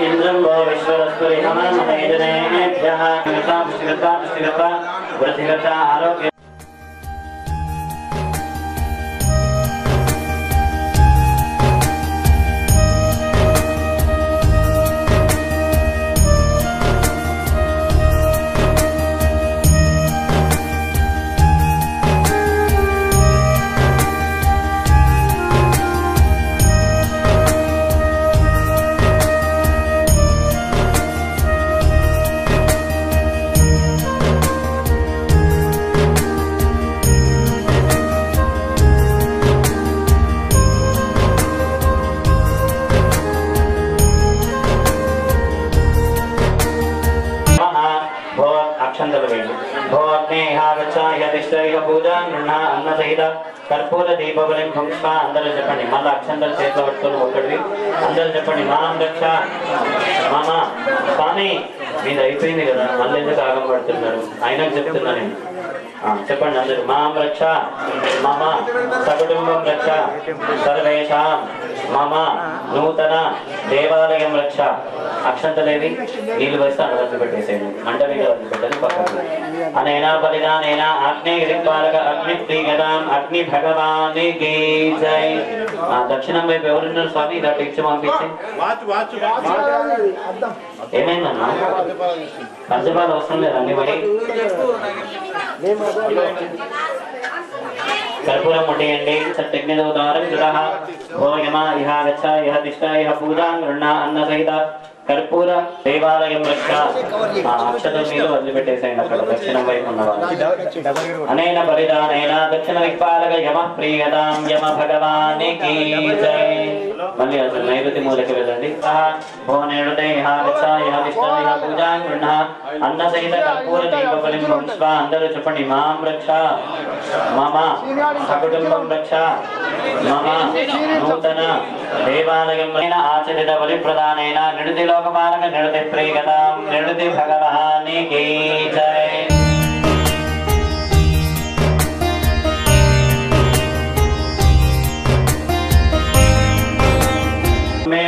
इंद्रं वो विश्वरस्तुरि हमामहेजनेभ्यः पुष्टिकर्ता वृद्धिकर्ता आरोग्य कर्पूर दीपबलिं भुंक्ष्वा अंदर చెప్పండి మళ్ళీ అక్షంతలు చేతిలో పట్టుకొని ఒక్కటి అందరూ చెప్పండి మాం రక్ష మామ స్వామి మీద అయిపోయింది కదా మళ్ళీ ఎందుకు ఆగం పడుతున్నారు ఆయనకు చెప్తున్నా నేను చెప్పండి అందరూ మాం రక్ష మమ సకుటుంబం రక్ష సర్వేషాం మమ నూతన దేవాలయం రక్ష అక్షంతలేవి నీళ్ళు వేస్తే అడగట్లు పెట్టేసేయండి మంట మీద వదిలిపెట్టని పక్కకు అనేనా బలిదానేనా అగ్ని దిక్పాలక అగ్ని ప్రియదాం అగ్ని భగవానికి జై దక్షిణం వైపు ఎవరున్నారు స్వామి ఇలా ఇచ్చి పంపించి ఏమైందన్నా పంచపాలు అవసరం లేదండి మరి कर्पूरं मुट्टयन्ति सत्यज्ञदोदारं कृतः भो यमा इह गच्छ इह तिष्ठ इह पूजां गृह्णा अन्नसहित कर्पूर देवालयं रक्ष अक्षतं नीलु वदिलिपेट्टेसेयंడి అక్కడ దక్షిణం వైపు ఉన్నవారు అనేన పరిదానేన దక్షిణ దిక్పాలక యమః ప్రియతాం యమ భగవానికి జై మళ్ళీ అసలు నైరుతి మూలకి వెళ్ళండి భో నేడుతే ఇహ గచ్చ ఇహ తిష్ట ఇహ పూజాం గృహ్ణా అన్నసహిత కర్పూర దీపబలిం భుంక్ష్వ అందరూ చెప్పండి మాం రక్ష మమ సకుటుంబం రక్ష మమ నూతన దేవాలయం ఆచరిత బలి ప్రదానేన నిడుతి లోకపాలక నిడుతి ప్రియతాం నిడుతి భగవానికి జై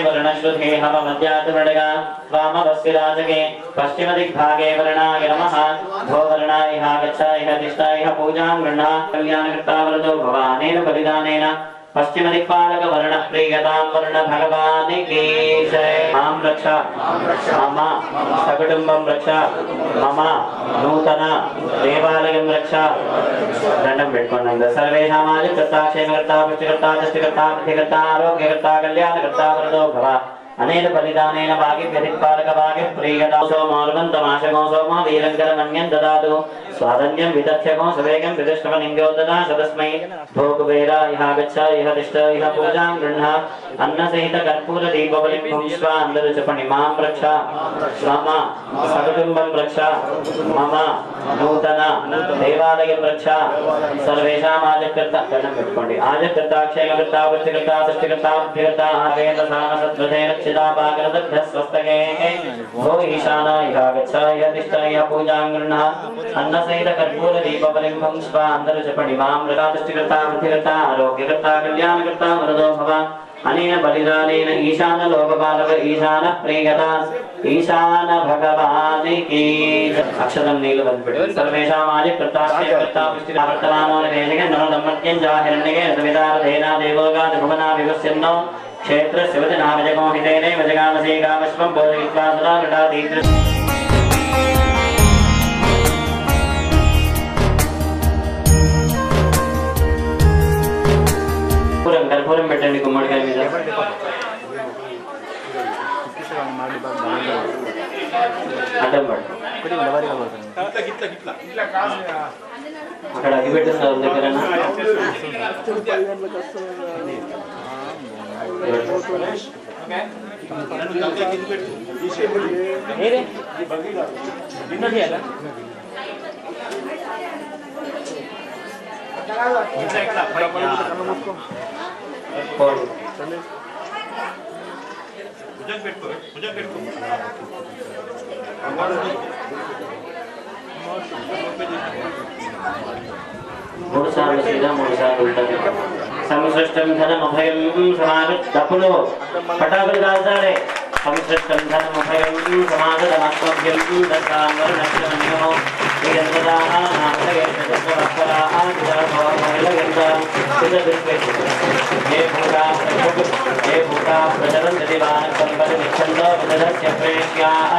वर्णश्रुते हम मध्यात्मडगा वामवस्विराजके पश्चिम दिग्भागे वर्णाय नमः भो वर्णा इह गच्छ इह तिष्ठ इह पूजां गृह्णा कल्याणकर्ता वरदो भवानेन बलिदानेन पश्चिम दिक्पालक वर्ण प्रियतां वर्ण भगवानिकी जय मां रक्ष मम सकुटुम्बं रक्ष मम नूतन देवालयं रक्ष दण्डं पेट्कोंडि सर्वेषामादिकर्ता क्षेमकर्ता पुष्टिकर्ता दष्टिकर्ता वृद्धिकर्ता आरोग्यकर्ता कल्याणकर्ता वरदो भव अनेन बलिदानेन भाग्यदिक्पालक भाग्य प्रियता सोमोर्वन्तमाशगो सोमो वीरङ्करमन्यं ददातु स्वादन्यं विदध्यगो सवेगं विदष्टवनिङ्गो ददातु तस्मै भो कुबेरा इह गच्छ इह तिष्ठ इह पूजां गृह्णा अन्नसहित कर्पूर दीपबलिं भुंक्ष्व అందరూ చెప్పండి మాం రక్ష మమ సకుటుంబం రక్ష మమ నూతన దేవాలయం రక్ష సర్వేషాం ఆజకర్త దండం పెట్టుకోండి ఆజకర్త క్షేమకర్త వృద్ధికర్త సృష్టికర్త బుద్ధికర్త ఆవేద సానసత్వతే రక్షితా భాగరదభ్య స్వస్తగే భో ఈశాన ఇహ గచ్చ ఇహ తిష్ట ఇహ పూజాం గృహ్ణా అన్నసహిత కర్పూర దీపబలిం భుంక్ష్వ అందరూ చెప్పండి మాం రక్ష సృష్టికర్త వృద్ధికర్త ఆరోగ్యకర్త కళ్యాణకర్త వరదో భవ अनेन बलिदानेन ईशान लोकपालक ईशान प्रियता ईशान भगवानिकी अक्षरं नील वदिलिपेट्टु सर्वेषाम् आदिकर्ता क्षेमकर्ता पुष्टिकर्तानो निवेशके नरदम्मत्यं जाहिरण्यके रतविदारधेना देवोगा भुवना विवस्यन्नो क्षेत्रस्य वचनावजगो हितेने वजगामसे कामश्वं बोधयित्वा सदा नटातीत्र कर्पूरं పెట్టండి గుమ్మడికాయ మీద అడ్డం పడు అక్కడ అగ్గి పెట్టిన దగ్గరనా మూడు సార్లు సీదా మూడు సార్లు ఉంటుంది సంసృష్టం ధనమభయం సమాగత్ డప్పులు పటాకులు కాల్చాలి संसृष्टन्धनमुभयं समागतमस्मभ्यं दत्तान्वरुणक्षमनिगमो यन्द्रदाः नामलगेशतत्ववत्पराः ये भूता प्रचरन्ति वानसम्पदमिच्छन्दो विदधस्य प्रेष्याः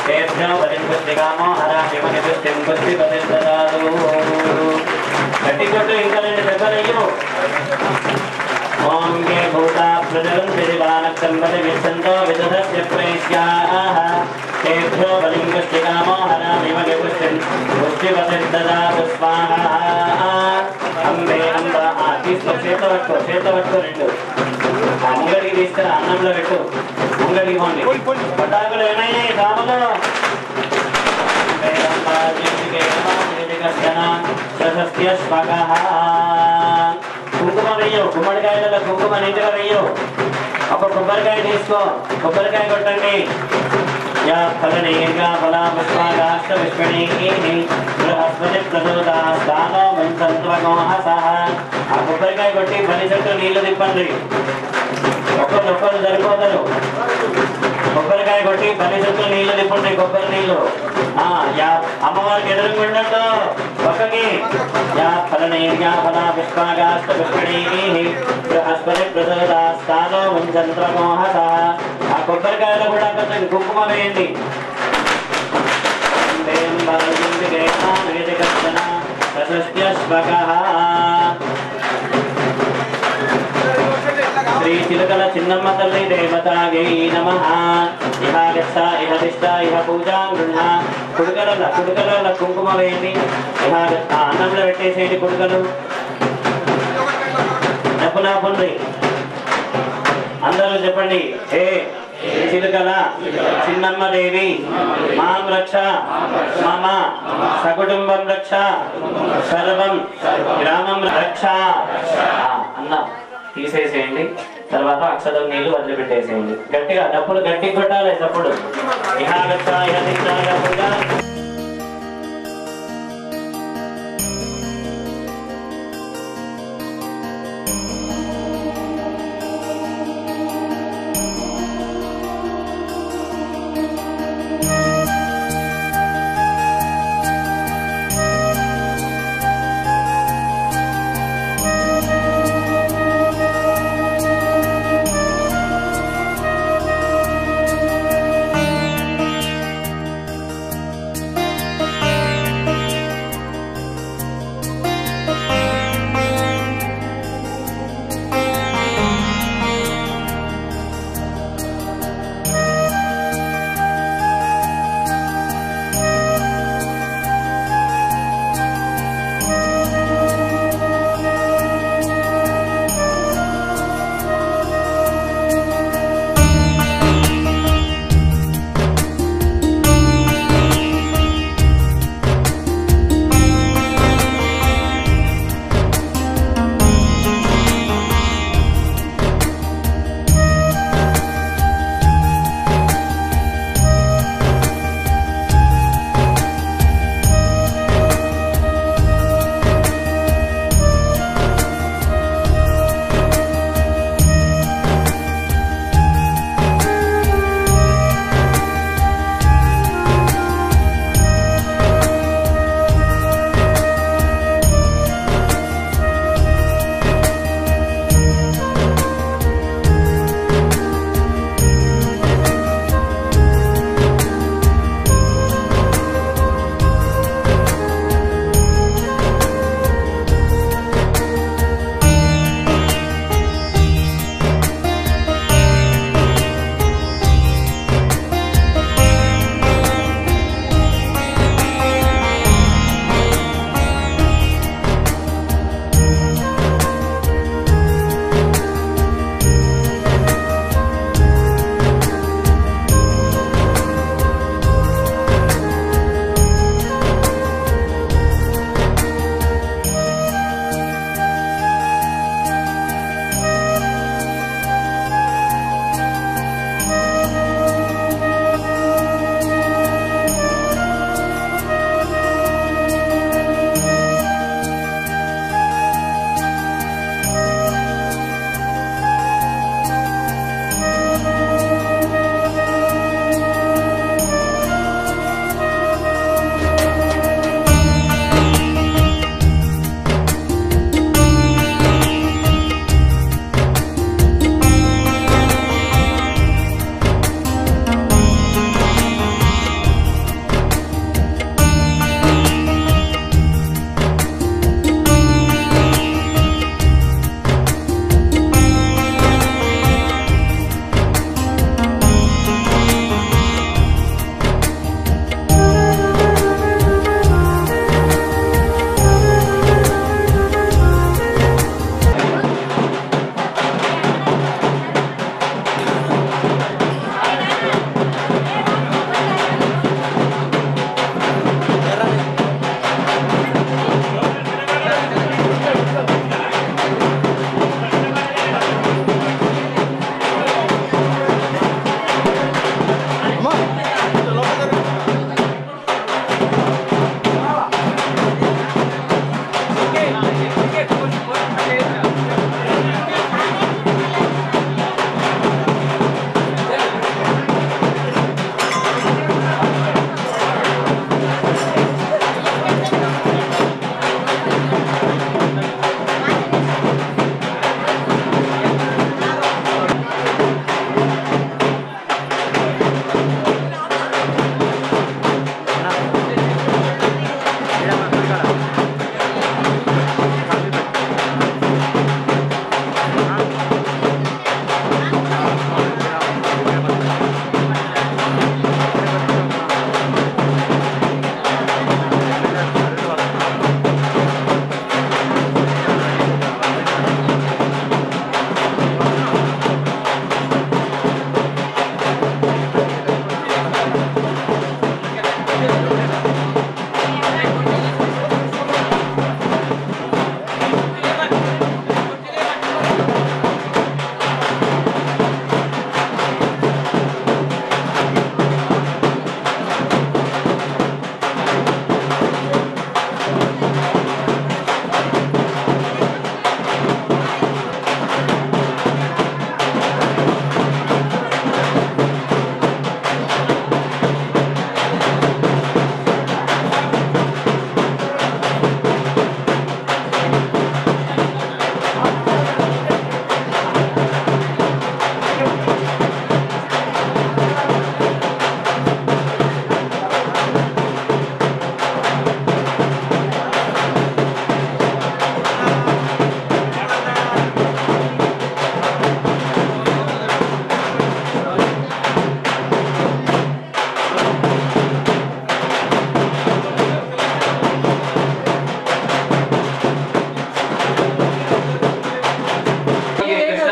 तेभ्यो वरिन्पुष्टिकामो हरामिमनिपुष्टिं पुष्टिपतिर्ददातु गट्टिकोट्टु इंका रेंडु दెబ్బలయ్యో ओम ये भूता प्रचरन्ति वानसम्पदमिच्छन्दो विदधस्य प्रेष्याः तेभ्यो वरिन्पुष्टिकामो हरामिमनिपुष्टिं पुष्टिपतिर्ददातु स्वाहा अंबे अंबा తీసుకో చేతవట్టుకో రెండు అంగడికి తీసుకురా అన్నంలో పెట్టు అంగడికి పోండి పటాకులు ఏమయ్యాయి సామలు కుంకుమ వెయ్యు గుమ్మడికాయలలో కుంకుమ నీటిగా వెయ్యు ఒక కొబ్బరికాయ తీసుకో కొబ్బరికాయ కొట్టండి या फलनेर्गा फला पुष्पागाश्च विष्णुनीः बृहस्पति प्रसूता स्थानो वंशन्त्वगोहसः आ కొబ్బరికాయ కొట్టి పని చెట్టు నీళ్లు తిప్పండి ఒక్కరు సరిపోతారు కొబ్బరికాయ కొట్టి పని చెట్టు నీళ్లు తిప్పండి కొబ్బరి నీళ్లు అమ్మవారికి ఎదురుగుండతో పక్కకి యా ఫలనేర్గా ఫలా పుష్పాగాశ్చ విష్ణుनीः బృహస్పతి ప్రसूता स्थानो वंशन्त्वगोहसः ఆ కొబ్బరికాయలో కూడా కొంచెం కుంకుమ వేయండి శ్రీ చిలుకల చిన్నమ్మ తల్లి దేవతాగై నమః ఇహ గచ్చ ఇహ తిష్ట ఇహ పూజాం గృహ కుడుకల కుంకుమ వేయండి ఇహ అన్నంలో పెట్టేసేయండి కుడుకలు డబ్బులా పొంది అందరూ చెప్పండి హే చిలుకల చిన్నమ్మ దేవి మాం రక్ష మమ సకుటుంబం రక్ష సర్వం గ్రామం రక్ష అన్న తీసేసేయండి తర్వాత అక్షతం నీళ్లు వదిలిపెట్టేసేయండి గట్టిగా డప్పులు గట్టి కొట్టాలి తప్పుడు ఇహ రక్ష ఇహ తిష్ట ఇహ పూజ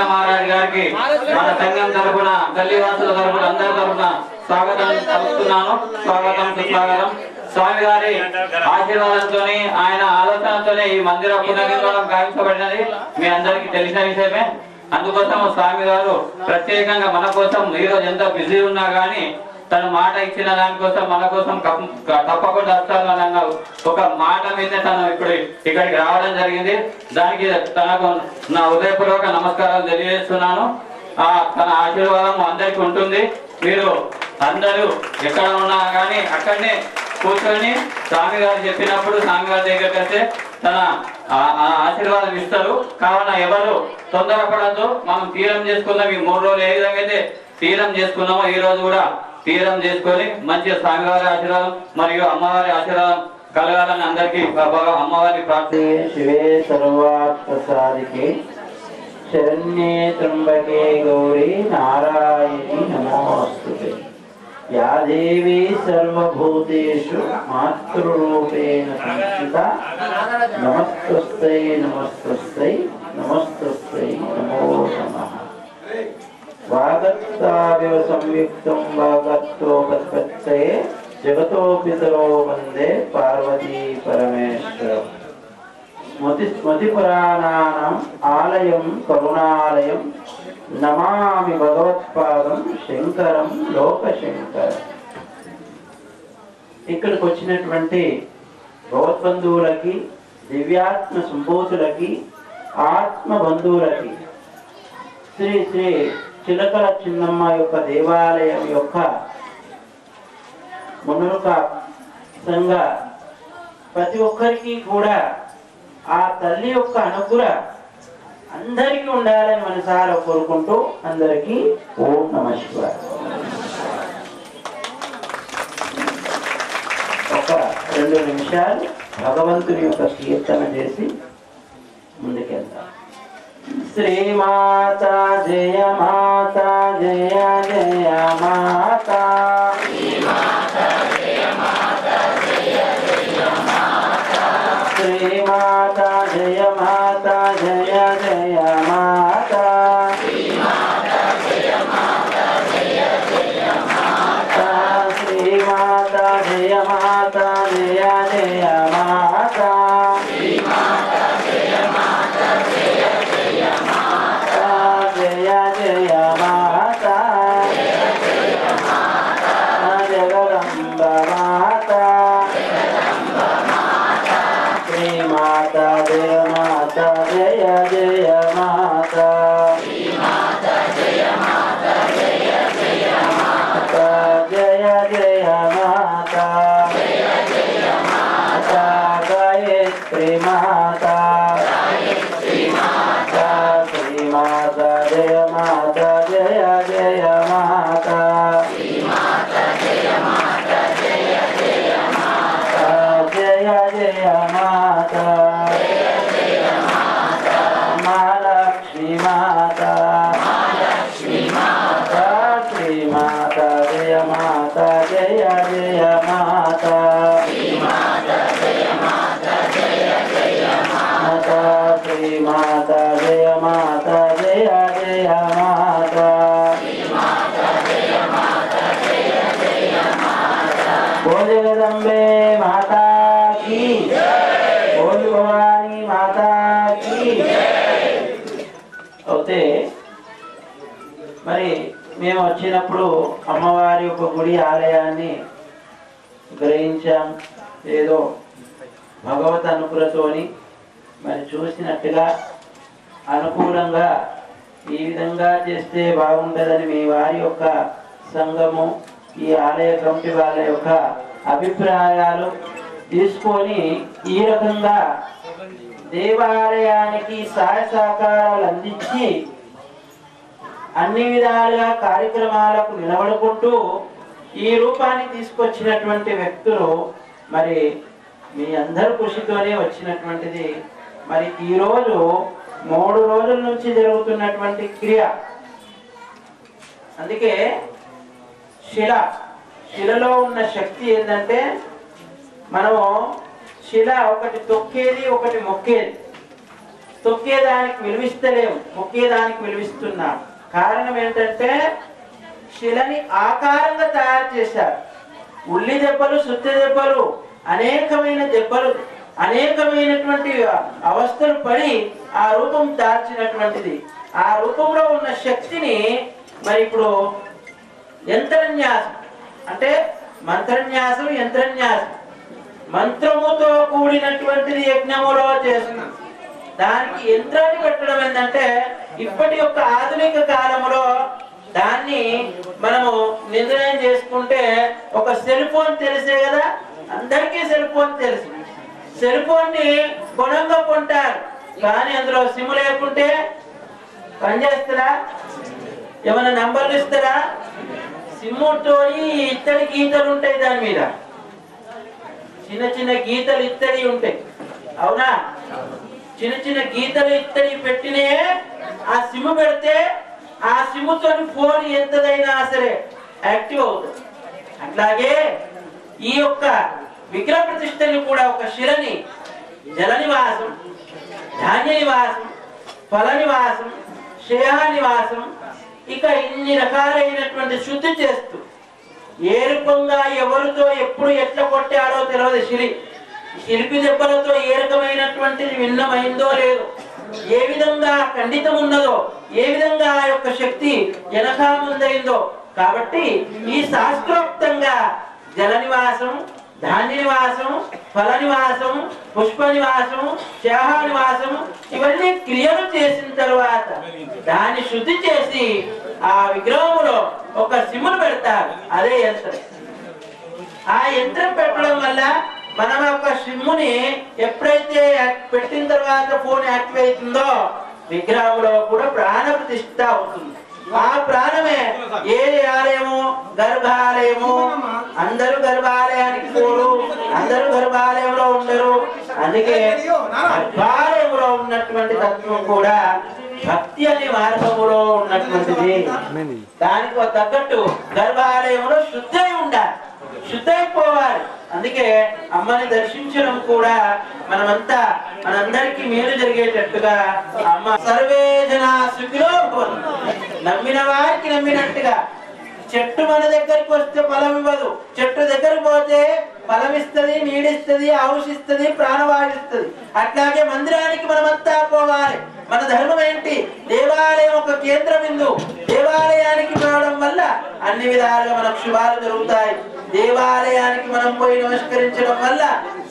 మహారాజ్ గారికి మన సంఘం తరపున గల్లీవాసుల తరపున అందరి తరపున స్వాగతం పలుకుతున్నాను. స్వాగతం సుస్వాగతం. స్వామి గారి ఆశీర్వాదంతో ఆయన ఆలోచనతోనే ఈ మందిర పునర్నిర్మాణం గావించబడినది మీ అందరికీ తెలిసిన విషయమే. అందుకోసం స్వామి గారు ప్రత్యేకంగా మన కోసం ఈరోజు ఎంత బిజీ ఉన్నా కానీ తన మాట ఇచ్చిన దానికోసం మన కోసం తప్పకుండా వస్తాను ఒక మాట మీద తను ఇప్పుడు ఇక్కడికి రావడం జరిగింది. దానికి తనకు నా హృదయపూర్వక నమస్కారాలు తెలియజేస్తున్నాను. తన ఆశీర్వాదం అందరికీ ఉంటుంది. మీరు అందరూ ఎక్కడ ఉన్నా కానీ అక్కడనే కూర్చొని స్వామి గారు చెప్పినప్పుడు స్వామి గారి దగ్గరికి వస్తే తన ఆశీర్వాదం ఇస్తారు. కావున ఎవరు తొందరపడద్దు. మనం తీరం చేసుకుందాం. ఈ 3 రోజులు ఏ విధంగా అయితే తీరం చేసుకున్నామో ఈ రోజు కూడా తీరం చేసుకొని మంచిగా స్వామి గారి ఆశీర్వాదం మరియు అమ్మవారి ఆశీర్వాదం కలగాలని అందరికీ అమ్మవారి ప్రార్థన. శివే సర్వాత్మసాదికే శరణ్యే త్రంబకే గౌరీ నారాయణి నమోస్తుతే. యా దేవీ సర్వభూతేషు మాతృరూపేణ సంస్థిత నమస్తస్యై నమస్తస్యై నమస్తస్యై నమో నమః. వాగర్తావివ సంయుక్తం వాగర్తోపత్పత్తయే జగతో పితరో వందే పార్వతీ పరమేశ్వరం. స్మృతిపురాణానాం ఆలయం కరుణాలయం నమామి భగవత్పాదం శంకరం లోకశంకరం. ఇక్కడికి వచ్చినటువంటి భగవద్బంధువులకి, దివ్యాత్మ సంభూతులకి, ఆత్మ బంధువులకి శ్రీ శ్రీ చిలకల చిన్నమ్మ యొక్క దేవాలయం యొక్క మునుక సంఘ ప్రతి ఒక్కరికి కూడా ఆ తల్లి యొక్క అనుగ్రహ అందరికీ ఉండాలని మనసారా కోరుకుంటూ అందరికీ ఓం నమః శివాయ. ఒక 2 నిమిషాలు భగవంతుని యొక్క కీర్తన చేసి ముందుకెళ్తాం. శ్రీమాత జయ మాత జయ జయ మాత. శ్రీమాత జయ మాత జయ జయ మాత. శ్రీమాత జయ మాత జయ జయ మాత. శ్రీమాత జయ మాత జయ జయ మాత. శ్రీమాత జయ మాత జయ జయ మాత. శ్రీమాత జయ మాత జయ జయ మాత. జయ జయ మాత. జయ జయ మాత. జగదంబ మాత. జగదంబ మాత. శ్రీమాత జయ మాత జయ జయ మాత. శ్రీమాత జయ మాత జయ జయ మాత. జయ జయ మాత. జయ జయ మాత. గాయత్రి మాత. గాయత్రి మాత. శ్రీమాత జయ మాత జయ జయ మాత. శ్రీమాత జయ మాత జయ జయ మాత. జయ జయ మాత. జయ జయ మాత. మహాలక్ష్మి మాత. మహాలక్ష్మి మాత. శ్రీమాత జయ మాత జయ జయ మాత. శ్రీమాత జయ మాత జయ జయ మాత. శ్రీమాత జయ మాత జయ జయ మాత. శ్రీమాత జయ మాత జయ జయ మాత. बोल जगदम्बे माता की जय. बोल भवानी माता की जय. అయితే మరి మేము వచ్చినప్పుడు అమ్మవారి యొక్క గుడి ఆలయాన్ని గ్రహించాం. ఏదో భగవత్ అనుగ్రహతోని మరి చూసినట్టుగా అనుకూలంగా ఈ విధంగా చేస్తే బాగుంటుందని మీ వారి యొక్క సంఘము, ఈ ఆలయ కమిటీ వాళ్ళ యొక్క అభిప్రాయాలు తీసుకొని ఈ రకంగా దేవాలయానికి సహాయ సహకారాలు అందించి అన్ని విధాలుగా కార్యక్రమాలకు నిలబడుకుంటూ ఈ రూపాన్ని తీసుకొచ్చినటువంటి వ్యక్తులు మరి మీ అందరి కృషితోనే వచ్చినటువంటిది. మరి ఈరోజు 3 రోజుల నుంచి జరుగుతున్నటువంటి క్రియ. అందుకే శిలలో ఉన్న శక్తి ఏంటంటే మనము శిల ఒకటి తొక్కేది, ఒకటి మొక్కేది. తొక్కేదానికి విలువిస్తలేము, మొక్కేదానికి విలువిస్తున్నాం. కారణం ఏంటంటే శిలని ఆకారంగా తయారు చేశారు. ఉల్లి దెబ్బలు, సుత్తి దెబ్బలు, అనేకమైన దెబ్బలు, అనేకమైనటువంటి అవస్థలు పడి ఆ రూపం దాల్చినటువంటిది. ఆ రూపంలో ఉన్న శక్తిని మరి ఇప్పుడు యంత్రన్యాసం అంటే మంత్రన్యాసం, యంత్రన్యాసం, మంత్రముతో కూడినటువంటిది యజ్ఞములో చేస్తున్నాం. దానికి యంత్రాన్ని పెట్టడం ఏంటంటే ఇప్పటి యొక్క ఆధునిక కాలంలో దాన్ని మనము నిర్ణయం చేసుకుంటే ఒక సెల్ ఫోన్ తెలిసే కదా, అందరికీ సెల్ ఫోన్ తెలుసు. సెల్ ఫోన్ ని కొనంగా కొంటారు, కానీ అందులో సిమ్ లేకుంటే పనిచేస్తారా? ఏమైనా నంబర్లు ఇస్తారా? సిమ్ముతో ఇత్తడి గీతలు ఉంటాయి, దాని మీద చిన్న చిన్న గీతలు ఇత్తడి ఉంటాయి, అవునా? చిన్న చిన్న గీతలు ఇత్తడి పెట్టినే ఆ సిమ్ పెడితే ఆ సిమ్ముతో ఫోన్ ఎంతదైనా సరే యాక్టివ్ అవుతుంది. అట్లాగే ఈ యొక్క విగ్రహ ప్రతిష్టని కూడా ఒక శిలని జల నివాసం, ధాన్య నివాసం, ఫల నివాసం, శ్రేయ నివాసం, ఇక ఇన్ని రకాలైనటువంటి శుద్ధి చేస్తూ ఏ రూపంగా ఎవరితో ఎప్పుడు ఎట్లా కొట్టాడో తెలియదు. శిల్పి దెబ్బలతో ఏ రకమైనటువంటిది భిన్నమైందో లేదు, ఏ విధంగా ఖండితం ఉన్నదో, ఏ విధంగా ఆ యొక్క శక్తి వెనక ముందైందో. కాబట్టి ఈ శాస్త్రోక్తంగా జల నివాసం, ధాన్య నివాసం, ఫల నివాసం, పుష్ప నివాసం, శాఖ నివాసం, ఇవన్నీ క్రియలు చేసిన తర్వాత దాన్ని శుద్ధి చేసి ఆ విగ్రహంలో ఒక సిమ్మును పెడతారు, అదే యంత్రం. ఆ యంత్రం పెట్టడం వల్ల మనం ఒక సిమ్ముని ఎప్పుడైతే పెట్టిన తర్వాత ఫోన్ యాక్టివ్ అవుతుందో విగ్రహంలో కూడా ప్రాణ ప్రతిష్ఠ అవుతుంది. ఆ ప్రాణమే ఏ ఆలయము, గర్భాలయము. అందరూ గర్భాలయానికి పోరు, అందరూ గర్భాలయంలో ఉండరు. అందుకే గర్భాలయంలో ఉన్నటువంటి తత్వం కూడా భక్తి అనే మార్గములో ఉన్నటువంటిది. దానికి తగ్గట్టు గర్భాలయంలో శుద్ధి ఉండాలి, శుద్ధైపోవాలి. అందుకే అమ్మని దర్శించడం కూడా మనమంతా మనందరికీ మేలు జరిగేటట్టుగా అమ్మ సర్వే జనా సుఖినో భవంతు, నమ్మిన వారికి నమ్మినట్టుగా. చెట్టు మన దగ్గరికి వస్తే ఫలం ఇవ్వదు, చెట్టు దగ్గరకు పోతే ఫలం ఇస్తుంది, నీడిస్తుంది, ఔషిస్తుంది, ప్రాణవాయుస్తుంది. అట్లాగే మందిరానికి మనమంతా పోవాలి. మన ధర్మం ఏంటి? దేవాలయం ఒక కేంద్ర బిందువు. దేవాలయానికి పోవడం వల్ల అన్ని విధాలుగా మనకు శుభాలు జరుగుతాయి. దేవాలయానికి మనం పోయి నమస్కరించడం వల్ల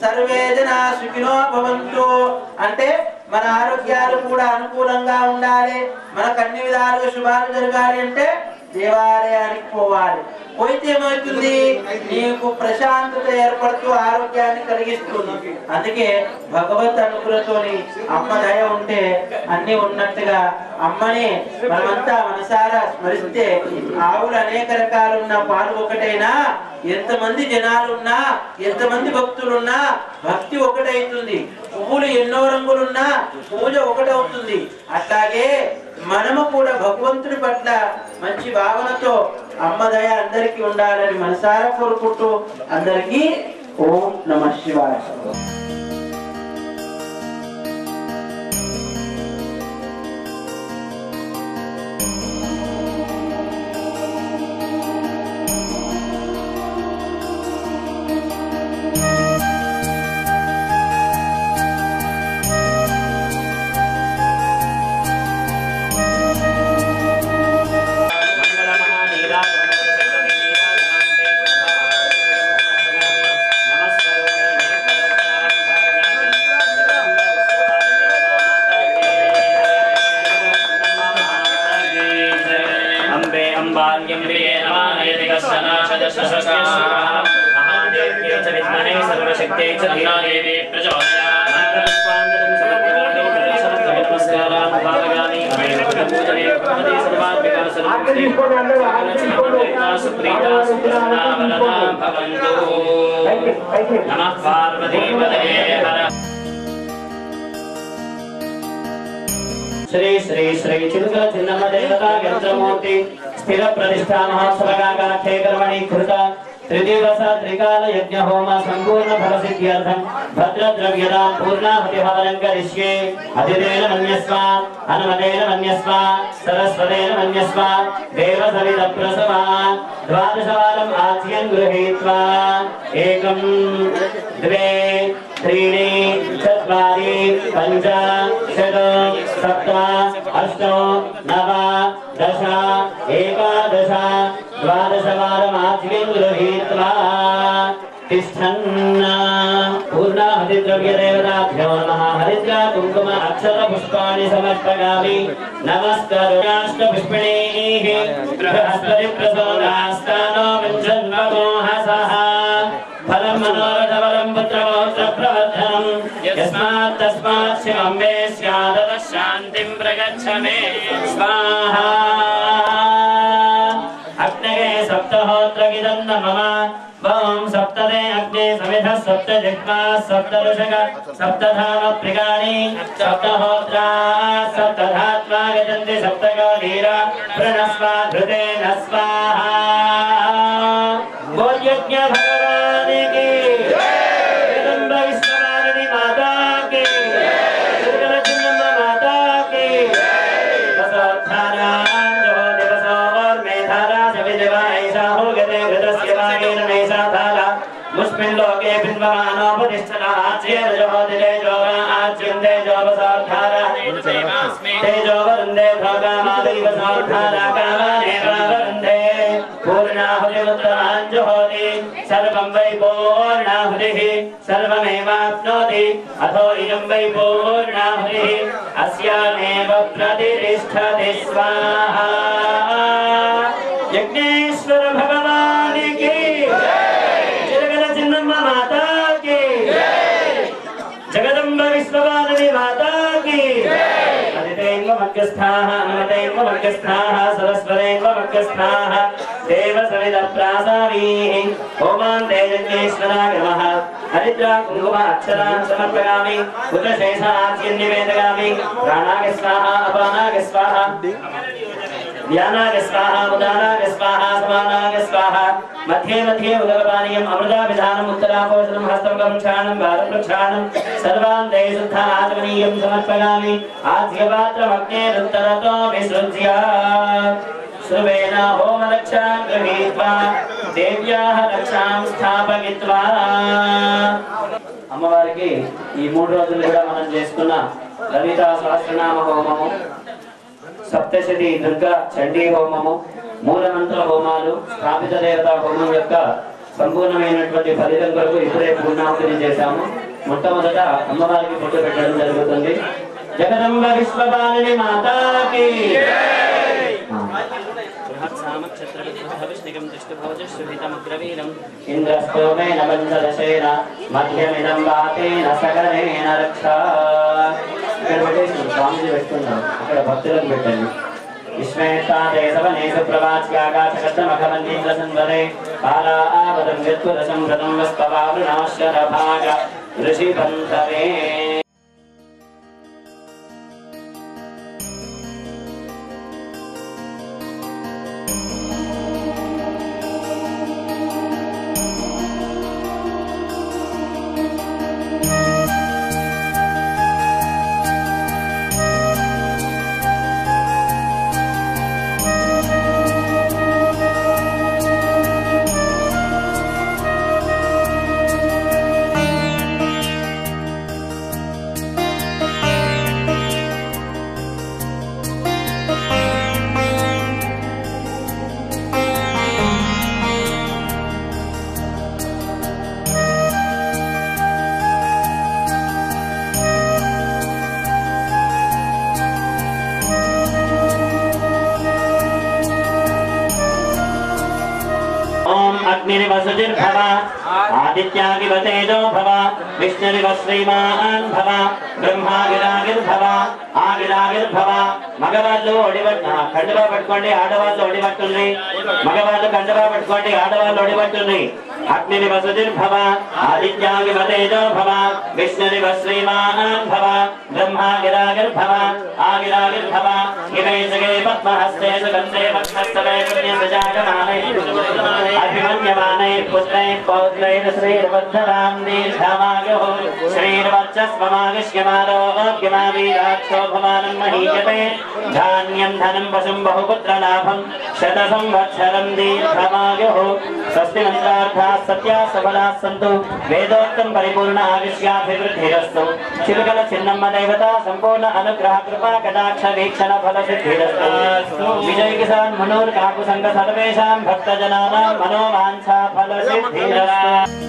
సర్వే జనా సుఖినో భవంతు అంటే మన ఆరోగ్యాలు కూడా అనుకూలంగా ఉండాలి, మనకు అన్ని విధాలుగా శుభాలు జరగాలి అంటే దేవాలయానికి పోవాలి. పోయితే ఏమవుతుంది? నీకు ప్రశాంతత ఏర్పడుతూ ఆరోగ్యాన్ని కలిగిస్తుంది. అందుకే భగవత్ అనుగ్రహతోని అమ్మ దయ ఉంటే అన్ని ఉన్నట్టుగా అమ్మని మనమంతా మనసారా స్మరిస్తే ఆవులు అనేక రకాలున్న పాలు ఒకటైనా, ఎంతమంది జనాలున్నా, ఎంతమంది భక్తులున్నా భక్తి ఒకటైతుంది. పువ్వులు ఎన్నో రంగులున్నా పూజ ఒకటవుతుంది. అట్లాగే మనము కూడా భగవంతుడి పట్ల మంచి భావనతో అమ్మ దయ అందరికీ ఉండాలని మనసారా కోరుకుంటూ అందరికీ ఓం నమః శివాయ. శ్రీ శ్రీ శ్రీ చిలుకల చిన్నమ్మ దేవత యంత్రమూర్తి స్థిర ప్రతిష్ఠా మహోత్సవగా కర్మణి కృత त्रिदिवस त्रिकाल यज्ञ होम संपूर्ण फल सिद्ध्यर्थम भद्र द्रव्यदान पूर्णाहुति हवनं करिष्ये अधिदेन मन्यस्वा अनुमदेन मन्यस्वा सरस्वतेन मन्यस्वा देवसविद प्रसवा द्वादशवारम् आज्ञं गृहीत्वा एकं द्वे त्रीणि चत्वारि पञ्च षट् सप्त अष्ट नव दश एकादश द्वादशवारमाज्ञं गृहीत्वा तिष्ठन् पूर्णाहुतिद्रव्यदेवताभ्यो नमः हरिद्रा कुङ्कुम अक्षर पुष्पाणि समर्पयामि नमस्काराष्टपुष्पिणीः बृहस्पतिप्रसोदास्तानो विंशन्वमोहसः फलं मनोरथवरं पुत्रपौत्रप्रवर्धनं यस्मात् तस्मात् शिवं मे स्यादतः शान्तिं प्रगच्छ मे स्वाहा अग्नये सप्तहोत्रगिदं नमः ॐ सप्तदे अग्ने समिधः सप्त जिह्वा सप्त ऋषग सप्तधाम प्रिगाणि सप्तहोत्रा सप्तधात्मा गजन्ति सप्तको धीरा प्रणस्वा धृतेन स्वाहा बोल यज्ञ भगवान की जगदम्ब विश्ववारिणी माता की दुर्गलचिन्नम्ब माता की वसोत्थाना जो दिवसो और मेधारा सविदेवा ऐसा हो गते घृतस्य वागेन नैसा धारा मुस्मिन् लोके बिन्वमानोपतिष्ठना आच्येन दिले जोगा आच्यन्ते जो वसोत्थारा तेजो वरुन्धे भोगामादि वसोत्थारा कामानेव वरुन्धे पूर्णाहुतिमुत्तराञ्जुहोति सर्वं वै पूर्णाहुतिः सर्वमेवाप्नोति अथो इदं वै पूर्णाहुतिः अस्यामेव प्रतिष्ठति स्वाहा यज्ञेश्वर भगवान की जगदचिन्नम्ब माता की जगदम्ब विश्ववारिणी माता की अदितेन्व मध्यस्थाः अनुमतेन्व मध्यस्थाः सरस्वतेन्व मध्यस्थाः देवसविदप्रासावीः होमान् यज्ञेश्वराय नमः हरिद्रा कुङ्कुम अक्षरान् समर्पयामि पुत्रशेषार्घ्यं निवेदयामि प्राणाय स्वाहा अपानाय स्वाहा ध्यानाय स्वाहा उदानाय स्वाहा समानाय स्वाहा मध्ये मध्ये उदकपानीयम् अमृताभिधानम् उत्तरापोषणं हस्तं गमक्षाणं भारप्रक्षाणं सर्वान् देशुद्धा आचमनीयं समर्पयामि आज्यपात्रमग्नेरुत्तरतो विसृज्य श्रुवेण होमरक्षां गृहीत्वा देव्याः रक्षां स्थापयित्वा అమ్మవారికి ఈ 3 రోజులు కూడా మనం చేసుకున్న లలితా సహస్రనామ హోమము సప్తశతి దుర్గా చండీ హోమము మూలమంత్ర హోమాలు స్థాపిత దేవతా హోమం యొక్క సంపూర్ణమైనటువంటి ఫలితం కొరకు ఇప్పుడే పూర్ణాహుతిని చేశాము. మొట్టమొదట అమ్మవారికి పొట్టు పెట్టడం జరుగుతుంది. జగదంబ విశ్వవారిణి మాతాకి ఇంద్రస్తోమేన పంచదశేన మధ్యమిదం వాతేన సకలేన రక్షా. ఇక్కడ పెట్టేసి స్వామిజీ పెట్టుకున్నాం, అక్కడ భక్తులకు పెట్టండి. విశ్వేష్టాదే సవనేసు ప్రవాచ్యాకాశకర్తమఖమన్యేంద్ర సంవరే బాలావదం యత్పురసం వ్రతం వస్పవావృణాశ్వర భాగ ఋషిబంధవే. अग्निर्वसुजिर्भव आदित्यागिव तेजो भव विष्णुरिव श्रीमान् भव ब्रह्मागिरागिर्भव आगिरागिर्भव. మగవాళ్ళు కండువా పట్టుకోండి, ఆడవాళ్ళు ఒడిపట్టుండ్రి. మగవాళ్ళు కండువా పట్టుకోండి, ఆడవాళ్ళు ఒడిపట్టుండ్రి. अग्निनिवसुतिर्भव आदित्यागिवतेजो भव विष्णुनिव श्रीमान् भव ब्रह्मागिरागिर्भव आगिरागिर्भव हिमैषगे पद्महस्ते सुगन्धे वक्षस्थले पुण्यसजायमानैः अभिमन्यमानैः पुत्रैः पौत्रैः श्रीर्वर्धतां दीर्घमायुः श्रीर्वर्चस्वमागिष्यमारोग्यमावीराक्षो भवानं महीयते धान्यं धनं पशुं बहुपुत्रलाभं शतसंवत्सरं दीर्घमायुः स्वस्ति मंत्रार्थाः सत्याः सबलाः सन्तु वेदोक्तं परिपूर्ण आयुष्याभिवृद्धिरस्तु चिलकल चिन्नम्म देवता संपूर्ण अनुग्रह कृपा कटाक्ष वीक्षण फल सिद्धिरस्तु विजय किसान मनोर काकु संघ सर्वेषां भक्तजनानां मनोवांछा फल सिद्धिरस्तु।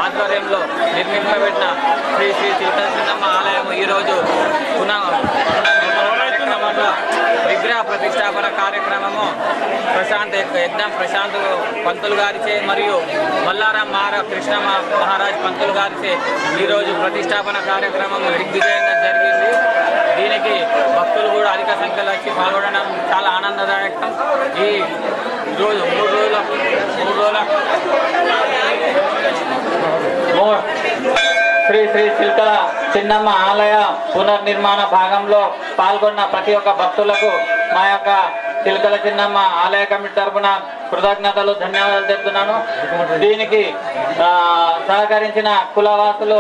ఆధ్వర్యంలో నిర్మింపబడిన శ్రీ శ్రీ తిరుపతి చిన్నమ్మ ఆలయం ఈరోజు కార్యక్రమంలో విగ్రహ ప్రతిష్టాపన కార్యక్రమము ప్రశాంత్ పంతులు గారిచే మరియు మల్లారాం కృష్ణ మహారాజ్ పంతులు గారిచే ఈరోజు ప్రతిష్టాపన కార్యక్రమం దిగ్విజయంగా జరిగింది. దీనికి భక్తులు కూడా అధిక సంఖ్యలో వచ్చి పాల్గొనడం చాలా ఆనందదాయకం. ఈ రోజు మూడు రోజుల శ్రీ శ్రీ చిల్కల చిన్నమ్మ ఆలయ పునర్నిర్మాణ భాగంలో పాల్గొన్న ప్రతి ఒక్క భక్తులకు మా యొక్క చిల్కల చిన్నమ్మ ఆలయ కమిటీ తరఫున కృతజ్ఞతలు ధన్యవాదాలు చెప్తున్నాను. దీనికి సహకరించిన కులవాసులు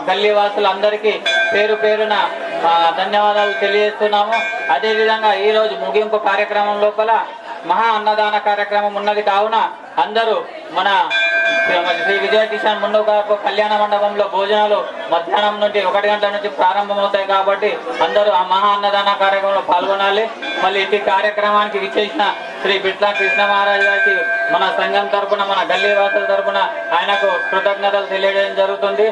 గల్లీవాసులు అందరికీ పేరు పేరున ధన్యవాదాలు తెలియజేస్తున్నాము. అదేవిధంగా ఈరోజు ముగింపు కార్యక్రమం లోపల మహా అన్నదాన కార్యక్రమం ఉన్నది కావున అందరూ మన శ్రీ విజయ కిషన్ ముందుగాపు కళ్యాణ మండపంలో భోజనాలు మధ్యాహ్నం నుండి 1 గంటల నుంచి ప్రారంభమవుతాయి కాబట్టి అందరూ ఆ మహా అన్నదాన కార్యక్రమంలో పాల్గొనాలి. మళ్ళీ ఇటు కార్యక్రమానికి విచ్చేసిన శ్రీ బిట్ల కృష్ణ మహారాజ్ గారికి మన సంఘం తరపున మన గల్లీ వాసుల తరపున ఆయనకు కృతజ్ఞతలు తెలియజేయడం జరుగుతుంది.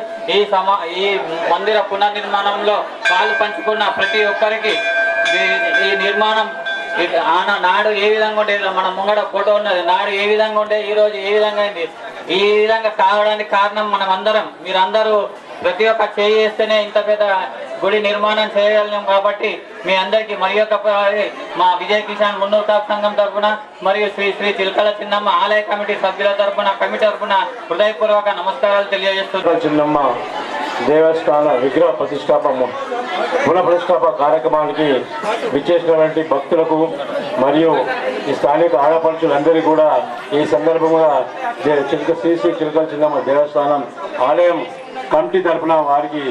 ఈ మందిర పునర్నిర్మాణంలో పాలు పంచుకున్న ప్రతి ఒక్కరికి ఈ నిర్మాణం నాడు ఏ విధంగా ఉంటే మన ముంగడ ఫోటో ఉన్నది, నాడు ఏ విధంగా ఉంటే ఈ రోజు ఏ విధంగా అయింది, ఈ విధంగా కావడానికి కారణం మనం అందరం. మీరందరూ ప్రతి ఒక్క చేస్తేనే ఇంత పెద్ద గుడి నిర్మాణం చేయగలిగాం. కాబట్టి మీ అందరికీ మరి ఒకసారి మా విజయ్ కిసాన్ మున్నూరు కాపు సంఘం తరఫున మరియు శ్రీ శ్రీ చిలకల చిన్నమ్మ ఆలయ కమిటీ సభ్యుల తరఫున కమిటీ తరఫున హృదయపూర్వక నమస్కారాలు తెలియజేస్తున్నాం. చిన్నమ్మ దేవస్థాన విగ్రహ పునఃప్రతిష్టాపన కార్యక్రమానికి విచ్చేసినటువంటి భక్తులకు మరియు ఈ స్థానిక ఆడపడుచులందరికీ కూడా ఈ సందర్భంగా శ్రీ శ్రీ చిలకల చిన్నమ్మ దేవస్థానం ఆలయం కమిటీ తరఫున వారికి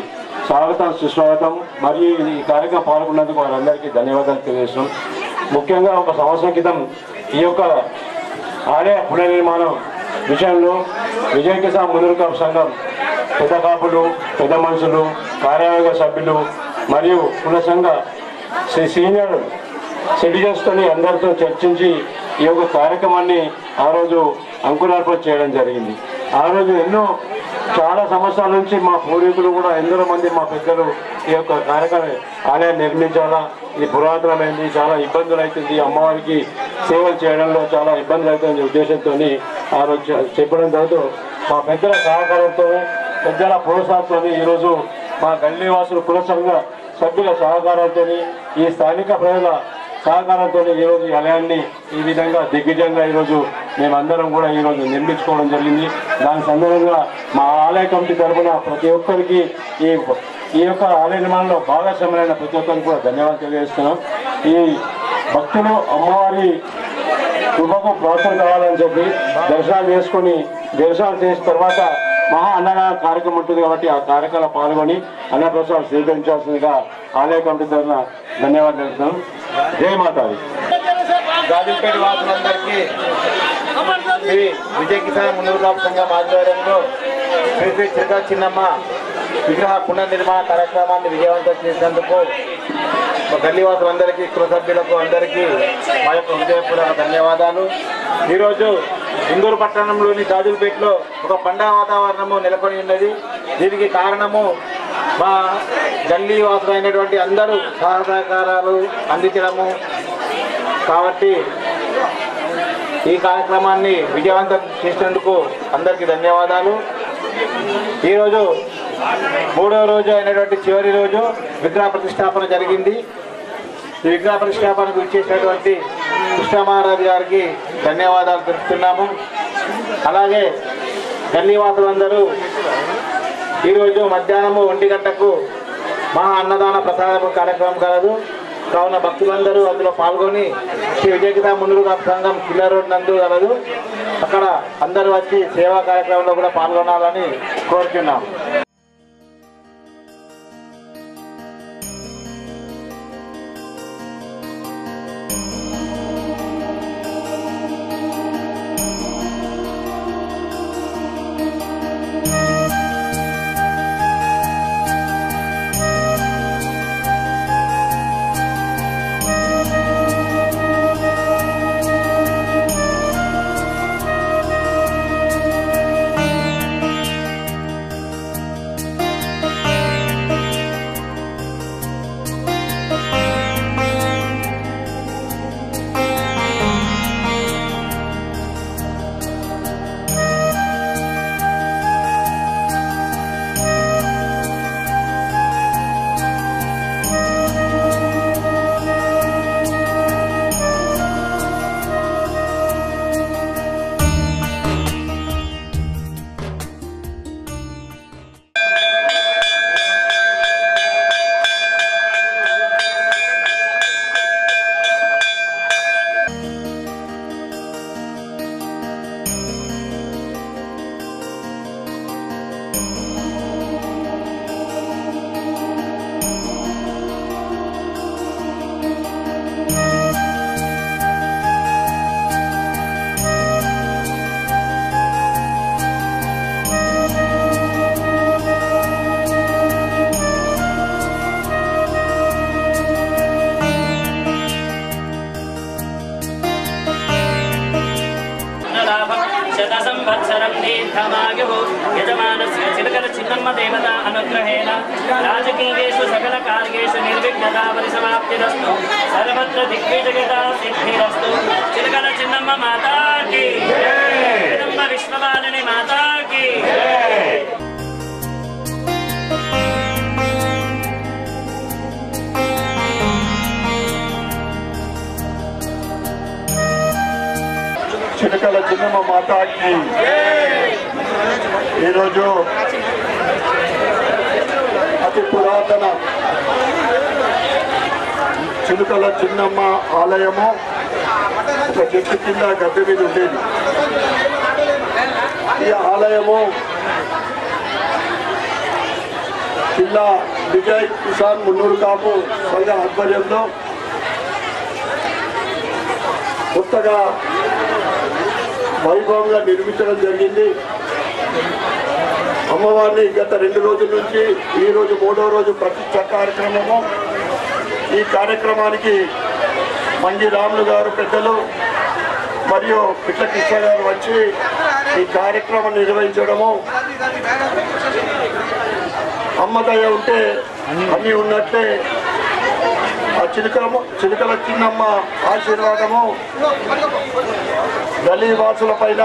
స్వాగతం సుస్వాగతం మరియు ఈ కార్యక్రమం పాల్గొన్నందుకు వారందరికీ ధన్యవాదాలు తెలియజేస్తున్నాం. ముఖ్యంగా ఒక సంవత్సరం క్రితం ఈ యొక్క ఆలయ పునర్నిర్మాణం విషయంలో విజయ కిసాన్ మున్నూరు కాపు సంఘం పెద్ద కాపులు, పెద్ద మనుషులు, కార్యవర్గ సభ్యులు మరియు కుల సంఘ సీనియర్ సిటిజన్స్తో అందరితో చర్చించి ఈ యొక్క కార్యక్రమాన్ని ఆ రోజు అంకురార్పణ చేయడం జరిగింది. ఆ రోజు చాలా సంవత్సరాల నుంచి మా పూర్వీకులు కూడా ఎందరో మంది మా పెద్దలు ఈ యొక్క కార్యక్రమం ఆలయాన్ని నిర్మించాలా, ఇది పురాతనమైంది, చాలా ఇబ్బందులు అవుతుంది, అమ్మవారికి సేవలు చేయడంలో చాలా ఇబ్బందులు అవుతుంది ఉద్దేశంతో ఆ రోజు చెప్పడం జరుగుతూ మా పెద్దల సహకారంతో పెద్దల ప్రోత్సాహంతో ఈరోజు మా గల్లీవాసులు కుల సంఘ సభ్యుల సహకారంతో ఈ స్థానిక ప్రజల సహకారంతో ఈరోజు ఈ ఆలయాన్ని ఈ విధంగా దిగ్విజయంగా ఈరోజు మేమందరం కూడా ఈరోజు నిర్మించుకోవడం జరిగింది. దాని సందర్భంగా మా ఆలయ కమిటీ తరఫున ప్రతి ఒక్కరికి ఈ యొక్క ఆలయ నిర్మాణంలో భాగస్వామ్యమైన ప్రతి ఒక్కరికి కూడా ధన్యవాదాలు తెలియజేస్తున్నాం. ఈ భక్తులు అమ్మవారి కృపకు ప్రార్థన కావాలని చెప్పి దర్శనాలు చేసిన తర్వాత మహా అన్నదాన కార్యక్రమం ఉంటుంది కాబట్టి ఆ కార్యక్రమంలో పాల్గొని అన్నప్రసాదం స్వీకరించాల్సిందిగా ఆలయ కమిటీ తరఫున ధన్యవాదాలు తెలుస్తున్నాం. జై మాతాది. గాజులపేట వాసులందరికీ శ్రీ విజయ కిసాన్ మున్నూరు కాపు సంఘం ఆధ్వర్యంలో శ్రీ శ్రీ చిలకల చిన్నమ్మ విగ్రహ పునర్నిర్మాణ కార్యక్రమాన్ని విజయవంతం చేసినందుకు గల్లీవాసులందరికీ కుల సభ్యులకు అందరికీ మా యొక్క హృదయపూర్వక ధన్యవాదాలు. ఈరోజు ఇందూరు పట్టణంలోని గాజులపేటలో ఒక పండుగ వాతావరణము నెలకొని ఉన్నది. దీనికి కారణము మా గల్లీవాసులైనటువంటి అందరూ సహకారాలు అందించడము. కాబట్టి ఈ కార్యక్రమాన్ని విజయవంతం చేసినందుకు అందరికీ ధన్యవాదాలు. ఈరోజు 3వ రోజు అయినటువంటి చివరి రోజు విగ్రహ ప్రతిష్టాపన జరిగింది. ఈ విగ్రహ ప్రతిష్టాపనకు ఇచ్చేసినటువంటి కృష్ణ మహారాజ్ గారికి ధన్యవాదాలు తెలుపుతున్నాము. అలాగే గల్లీవాసులందరూ ఈరోజు మధ్యాహ్నము 1 గంటకు మహా అన్నదాన ప్రసాద కార్యక్రమం కలదు. కావున భక్తులందరూ అందులో పాల్గొని శ్రీ విజయ కిసాన్ మున్నూరు కాపు సంఘం కిల్ల రోడ్ నందు కలదు. అక్కడ అందరూ వచ్చి సేవా కార్యక్రమంలో కూడా పాల్గొనాలని కోరుతున్నాం. ब्रह्म देवता अनुग्रहेण राजकीयेषु सकल कार्येषु निर्विघ्नता परिसमाप्तिरस्तु सर्वत्र दिग्विजयता सिद्धिरस्तु चिलकल चिन्नम्म माता की जय विश्ववालिनी माता की చిలకల చిన్నమ్మ మాతాకి ఈరోజు అతి పురాతన చిలుకల చిన్నమ్మ ఆలయము ఒక చెట్టు కింద గద్దె మీద ఉండేది. ఈ ఆలయము జిల్లా విజయ్ కిసాన్ మున్నూరు కాపు సంఘ ఆధ్వర్యంలో కొత్తగా వైభవంగా నిర్మించడం జరిగింది. అమ్మవారిని గత 2 రోజుల నుంచి ఈ రోజు 3వ రోజు ప్రతిష్ఠ కార్యక్రమము. ఈ కార్యక్రమానికి మంగి రాములు గారు పెద్దలు మరియు పిట్ల కృష్ణ గారు వచ్చి ఈ కార్యక్రమం నిర్వహించడము, అమ్మదయ ఉంటే అన్నీ ఉన్నట్టే ఆ చిలుకల చిన్నమ్మ ఆశీర్వాదము గల్లీ వాసుల పైన,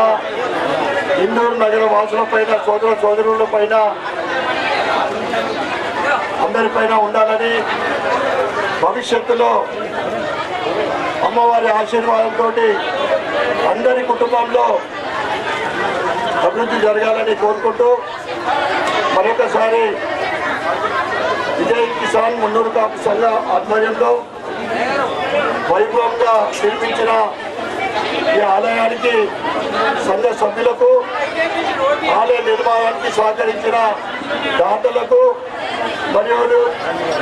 ఇందూరు నగర వాసుల పైన, సోదర సోదరుల పైన, అందరిపైన ఉండాలని, భవిష్యత్తులో అమ్మవారి ఆశీర్వాదంతో అందరి కుటుంబంలో అభివృద్ధి జరగాలని కోరుకుంటూ మరొకసారి విజయ్ కిసాన్ మున్నూరు కాపు సంఘ ఆధ్వర్యంలో వైభవంగా నిర్మించిన ఈ ఆలయానికి సంఘ సభ్యులకు, ఆలయ నిర్మాణానికి సహకరించిన దాతలకు మరియు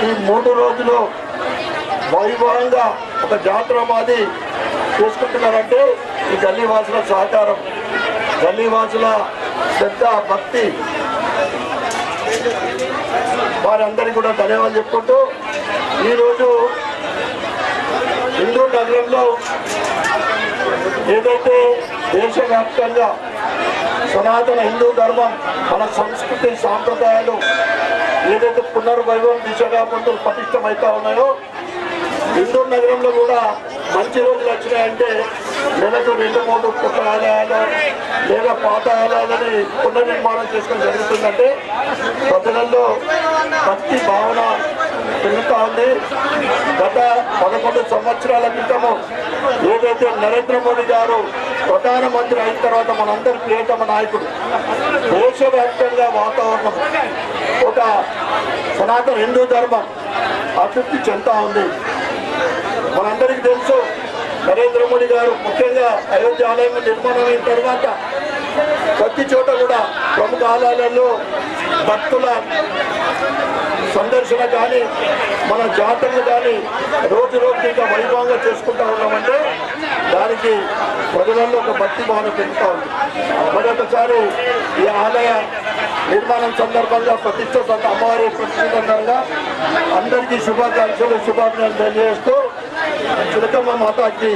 ఈ 3 రోజులు వైభవంగా ఒక జాతర మాది చేసుకుంటున్నారంటే ఈ గల్లీవాసుల సహకారం, గల్లీవాసుల శ్రద్ధ, భక్తి, వారందరికీ కూడా ధన్యవాదాలు చెప్పుకుంటూ ఈరోజు హిందూ నగరంలో ఏదైతే దేశవ్యాప్తంగా సనాతన హిందూ ధర్మం, మన సంస్కృతి సాంప్రదాయాలు ఏదైతే పునర్వైభవం దిశగా ముందు పటిష్టమవుతా ఉన్నాయో, హిందూ నగరంలో కూడా మంచి రోజులు వచ్చినాయంటే నెలకు 2-3 కొత్త ఆలయాలు లేదా పాత ఆలయాలని పునర్నిర్మాణం చేసుకోవడం జరుగుతుందంటే ప్రజలలో భక్తి భావన పెరుగుతూ ఉంది. గత 11 సంవత్సరాల క్రితము ఏదైతే నరేంద్ర మోడీ గారు ప్రధానమంత్రి అయిన తర్వాత మనందరి ప్రియతమ నాయకుడు, దేశవ్యాప్తంగా వాతావరణం ఒక సనాతన హిందూ ధర్మం అభివృద్ధి చెందుతూ ఉంది. మనందరికీ తెలుసు నరేంద్ర మోడీ గారు ముఖ్యంగా అయోధ్య ఆలయం నిర్మాణం అయిన తర్వాత ప్రతి చోట కూడా ప్రముఖ ఆలయాలలో భక్తుల సందర్శన కానీ, మన జాతరలు కానీ రోజు రోజుకి ఇంకా వైభవంగా చేసుకుంటా ఉన్నామంటే దానికి ప్రజలలో ఒక భక్తి భావన పెరుగుతూ ఉంది. మరొకసారి ఈ ఆలయ నిర్మాణం సందర్భంగా ప్రతిష్ట అమ్మవారి ప్రతిష్ట సందర్భంగా అందరికీ శుభాకాంక్షలు, శుభాభినందనలు తెలియజేస్తూ చిలకమ్మ మాతాకి